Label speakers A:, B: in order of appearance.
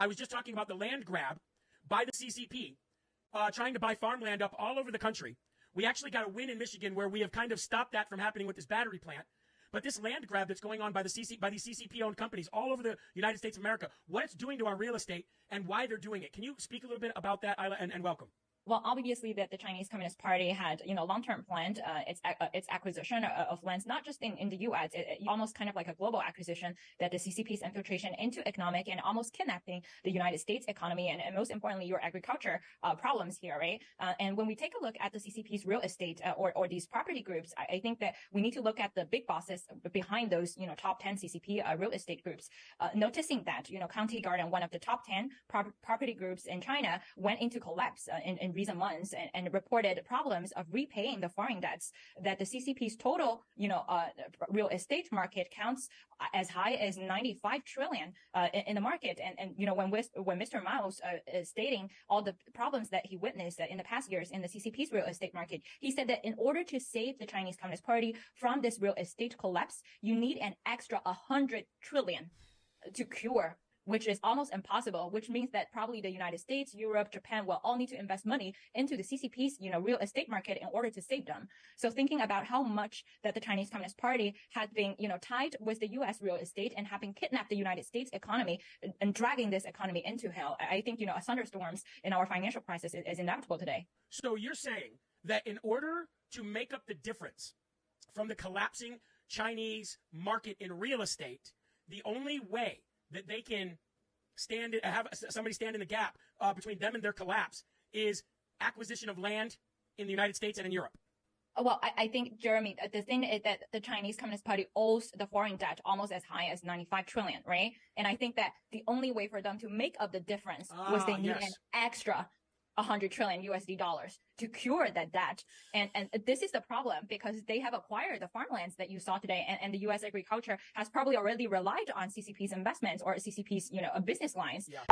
A: I was just talking about the land grab by the CCP, trying to buy farmland up all over the country. We actually got a win in Michigan where we have kind of stopped that from happening with this battery plant. But this land grab that's going on by these CCP-owned companies all over the United States of America, what it's doing to our real estate and why they're doing it. Can you speak a little bit about that, Aila, and welcome?
B: Well, obviously that the Chinese Communist Party had, long-term planned its acquisition of lands, not just in the U.S., almost kind of like a global acquisition, that the CCP's infiltration into economic and almost kidnapping the United States economy and most importantly, your agriculture problems here, right? And when we take a look at the CCP's real estate or these property groups, I think that we need to look at the big bosses behind those, top 10 CCP real estate groups, noticing that, County Garden, one of the top 10 property groups in China, went into collapse in recent months and reported problems of repaying the foreign debts, that the CCP's total, real estate market counts as high as 95 trillion in the market. And when Mr. Mao is stating all the problems that he witnessed in the past years in the CCP's real estate market, he said that in order to save the Chinese Communist Party from this real estate collapse, you need an extra 100 trillion to cure, which is almost impossible, which means that probably the United States, Europe, Japan will all need to invest money into the CCP's, real estate market in order to save them. So thinking about how much that the Chinese Communist Party has been, tied with the U.S. real estate and having kidnapped the United States economy and dragging this economy into hell, I think, a thunderstorms in our financial crisis is inevitable today.
A: So you're saying that in order to make up the difference from the collapsing Chinese market in real estate, the only way that they can have somebody stand in the gap between them and their collapse is acquisition of land in the United States and in Europe?
B: Well, I think, Jeremy, the thing is that the Chinese Communist Party owes the foreign debt almost as high as 95 trillion, right? And I think that the only way for them to make up the difference was they need an extra 100 trillion USD dollars to cure that debt. And this is the problem, because they have acquired the farmlands that you saw today, and the U.S. agriculture has probably already relied on CCP's investments or CCP's, business lines.
A: Yeah.